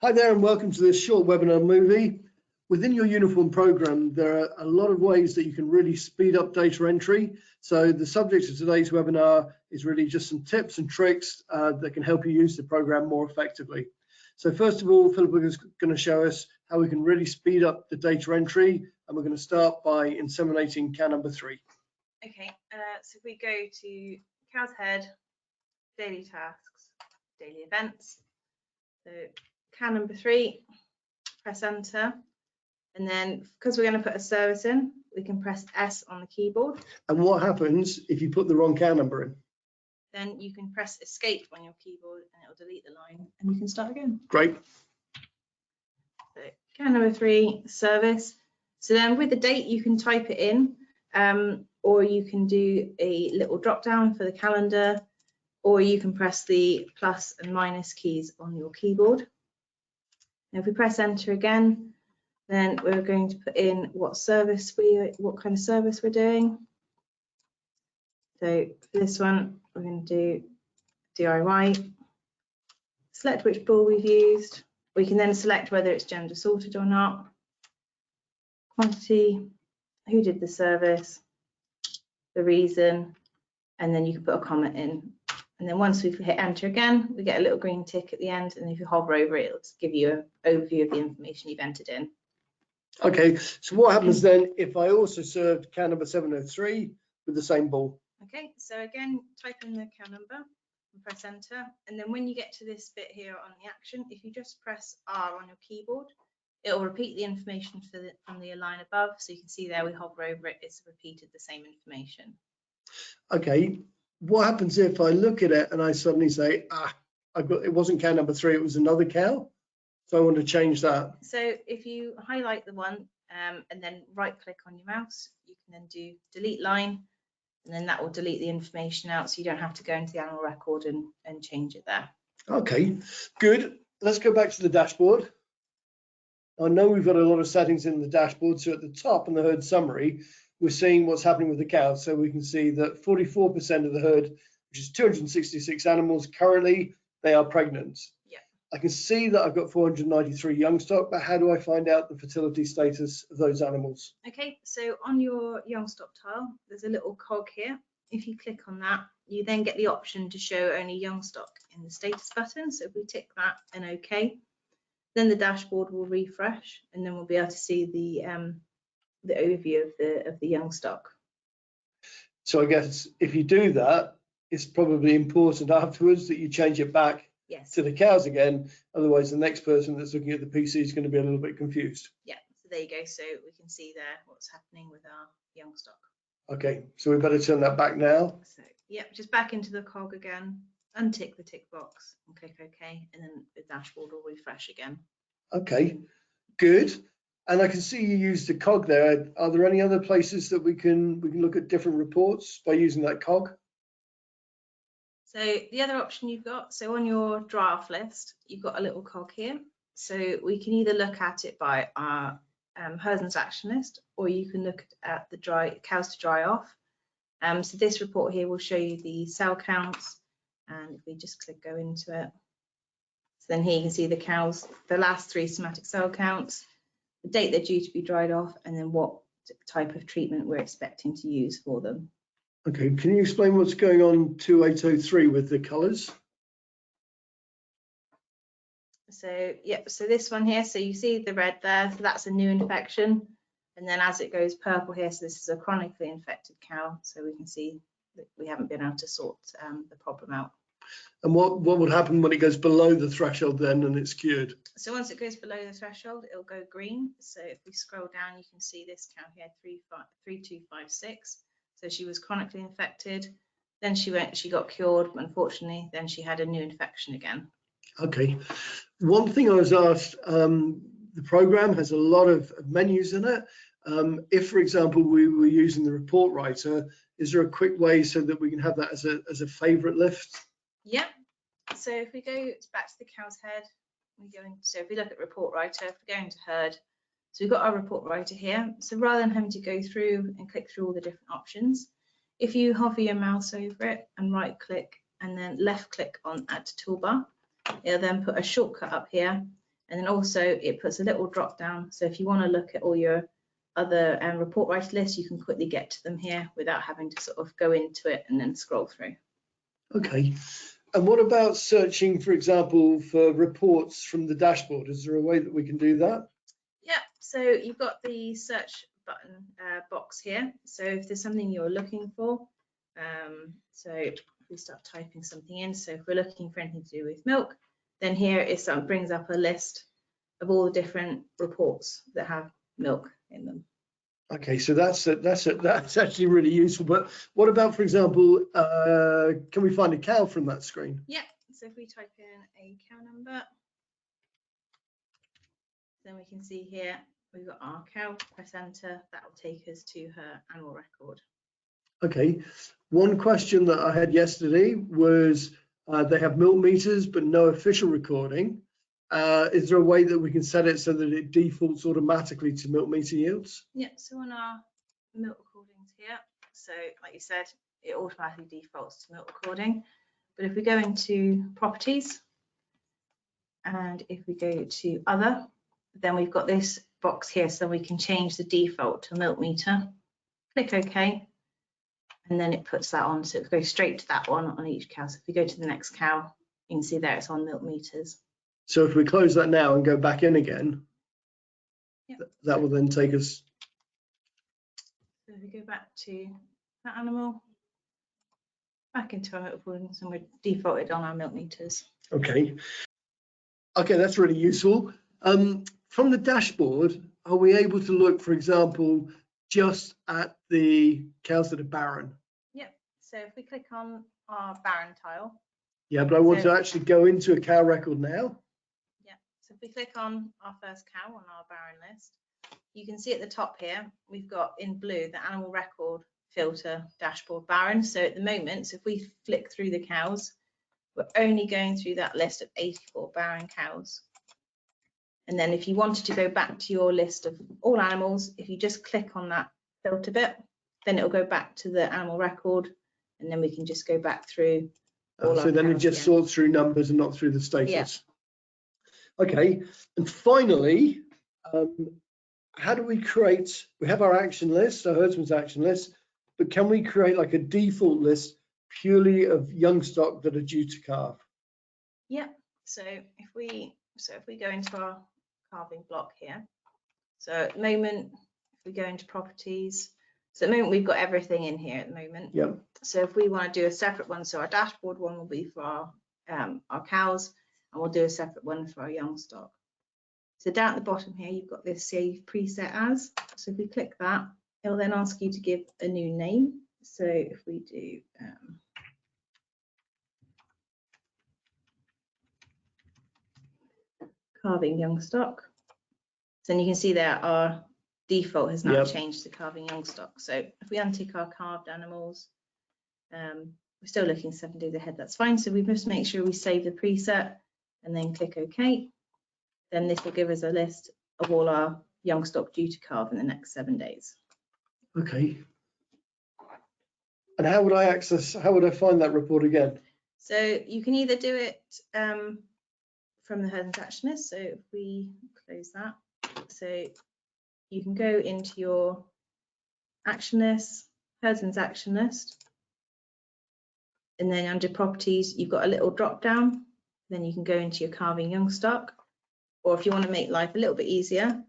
Hi there and welcome to this short webinar movie. Within your uniform program, there are a lot of ways that you can really speed up data entry. So the subject of today's webinar is really just some tips and tricks that can help you use the program more effectively. So first of all, Philip is going to show us how we can really speed up the data entry, and we're going to start by inseminating cow number 3. Okay, so if we go to cow's head, daily tasks, daily events. So cow number 3, press enter, and then because we're going to put a service in, we can press S on the keyboard. And what happens if you put the wrong cow number in? Then you can press escape on your keyboard and it will delete the line and you can start again. Great. So cow number 3, service. So then with the date you can type it in, or you can do a little drop down for the calendar, or you can press the plus and minus keys on your keyboard. Now if we press enter again, then we're going to put in what kind of service we're doing. So for this one, we're going to do DIY. Select which bull we've used. We can then select whether it's gender sorted or not. Quantity, who did the service, the reason, and then you can put a comment in. And then once we've hit enter again, we get a little green tick at the end, and if you hover over it, it'll give you an overview of the information you've entered in. Okay, so what happens then if I also served cow number 703 with the same bull? Okay, so again, type in the cow number and press enter, and then when you get to this bit here on the action, if you just press R on your keyboard, it will repeat the information from the line above. So you can see there, we hover over it, it's repeated the same information. Okay, what happens if I look at it and I suddenly say, it wasn't cow number 3, it was another cow? So I want to change that. So if you highlight the one and then right click on your mouse, you can then do delete line, and then that will delete the information out, so you don't have to go into the animal record and change it there. Okay, good. Let's go back to the dashboard. I know we've got a lot of settings in the dashboard, so at the top in the herd summary, we're seeing what's happening with the cows. So we can see that 44% of the herd, which is 266 animals, currently they are pregnant. Yeah. I can see that I've got 493 young stock, but how do I find out the fertility status of those animals? Okay, so on your young stock tile, there's a little cog here. If you click on that, you then get the option to show only young stock in the status button. So if we tick that and OK, then the dashboard will refresh, and then we'll be able to see the overview of the young stock. So I guess if you do that, it's probably important afterwards that you change it back to the cows again. Otherwise, the next person that's looking at the PC is going to be a little bit confused. Yeah, so there you go. So we can see there what's happening with our young stock. Okay, so we better turn that back now. So yeah, just back into the cog again, untick the tick box and click OK, and then the dashboard will refresh again. Okay, good. And I can see you used the cog there. Are there any other places that we can look at different reports by using that cog? So the other option you've got, so on your draft list, you've got a little cog here. So we can either look at it by our Herzen's action list, or you can look at the cows to dry off. So this report here will show you the cell counts, and if we just go into it, so then here you can see the cows, the last 3 somatic cell counts, the date they're due to be dried off, and then what type of treatment we're expecting to use for them. Okay, can you explain what's going on 2803 with the colours? So yeah, so this one here, so you see the red there, so that's a new infection, and then as it goes purple here, so this is a chronically infected cow, so we can see that we haven't been able to sort the problem out. And what would happen when it goes below the threshold then and it's cured? So once it goes below the threshold, it'll go green. So if we scroll down, you can see this cow here, 3256. So she was chronically infected, then she got cured, but unfortunately, then she had a new infection again. Okay. One thing I was asked, the program has a lot of menus in it. If, for example, we were using the report writer, is there a quick way so that we can have that as a favorite list? Yeah. So if we go back to the cow's head, so if we look at report writer, if we go into herd, so we've got our report writer here. So rather than having to go through and click through all the different options, if you hover your mouse over it and right click and then left click on add to toolbar, it'll then put a shortcut up here And then also it puts a little drop down. So if you want to look at all your other report writer lists, you can quickly get to them here without having to sort of go into it and then scroll through. Okay. And what about searching, for example, for reports from the dashboard? Is there a way that we can do that? Yeah, so you've got the search button box here. So if there's something you're looking for, so if we start typing something in, so if we're looking for anything to do with milk, then here it brings up a list of all the different reports that have milk in them. Okay, so that's actually really useful. But what about, for example, can we find a cow from that screen? Yeah, so if we type in a cow number, then we can see here we've got our cow, press enter, that will take us to her animal record. Okay, one question that I had yesterday was they have milk meters but no official recording. Is there a way that we can set it so that it defaults automatically to milk meter yields? Yeah, so on our milk recordings here, so like you said, it automatically defaults to milk recording. But if we go into properties and if we go to other, then we've got this box here so we can change the default to milk meter. Click OK, and then it puts that on, so it goes straight to that one on each cow. So if we go to the next cow, you can see there it's on milk meters. So if we close that now and go back in again, Yep. That will then take us. So if we go back to that animal, back into our milk recordings, and we're defaulted on our milk meters. Okay. Okay, that's really useful. From the dashboard, are we able to look, for example, just at the cows that are barren? Yep. So if we click on our barren tile. Yeah, but I want to actually go into a cow record now. Yeah. So if we click on our first cow on our barren list, you can see at the top here, we've got in blue the animal record filter dashboard barren. So at the moment, so if we flick through the cows, we're only going through that list of 84 barren cows. And then if you wanted to go back to your list of all animals, if you just click on that filter bit, then it'll go back to the animal record, and then we can just go back through all so then it just sorts through numbers and not through the status. Yeah. Okay, and finally, how do we create, we have our action list, our herdsman's action list, but can we create like a default list purely of young stock that are due to calve? Yeah, so if we go into our calving block here, so at the moment, if we go into properties, so at the moment we've got everything in here at the moment. Yeah. So if we want to do a separate one, so our dashboard one will be for our cows, and we'll do a separate one for our young stock. So down at the bottom here, you've got this save preset as. So if we click that, it'll then ask you to give a new name. So if we do calving young stock, so then you can see there our default has now changed to calving young stock. So if we untick our calved animals, we're still looking 7 days ahead, that's fine. So we must make sure we save the preset and then click OK. Then this will give us a list of all our young stock due to calve in the next 7 days. Okay. And how would I find that report again? So you can either do it from the herdsman's action list. So if we close that, so you can go into your action list, herdsman's action list, and then under properties, you've got a little drop down. Then you can go into your calving young stock. Or if you want to make life a little bit easier,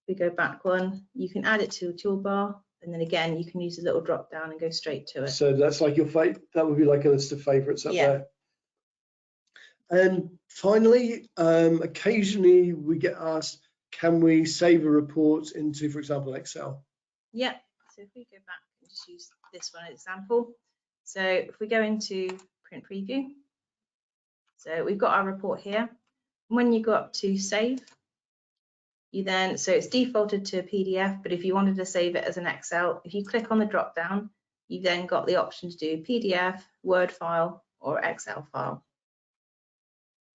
we go back one, you can add it to a toolbar, and then again, you can use a little drop down and go straight to it. So that's like your favorite, that would be like a list of favorites up there. And finally, occasionally we get asked, can we save a report into, for example, Excel? Yeah, so if we go back and just use this one as an example. So if we go into print preview, so we've got our report here. When you go up to save, you then, so it's defaulted to a PDF, but if you wanted to save it as an Excel, if you click on the drop down, you've then got the option to do PDF, Word file, or Excel file.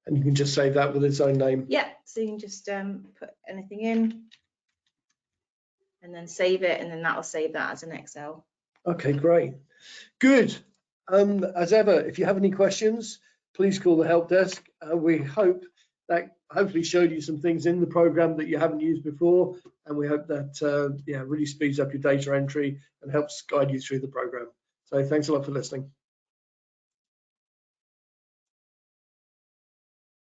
And you can just save that with its own name? Yeah, so you can just put anything in and then save it, and then that will save that as an Excel. Okay, great. Good. As ever, if you have any questions, please call the help desk. We hope that hopefully showed you some things in the program that you haven't used before, and we hope that really speeds up your data entry and helps guide you through the program. So thanks a lot for listening.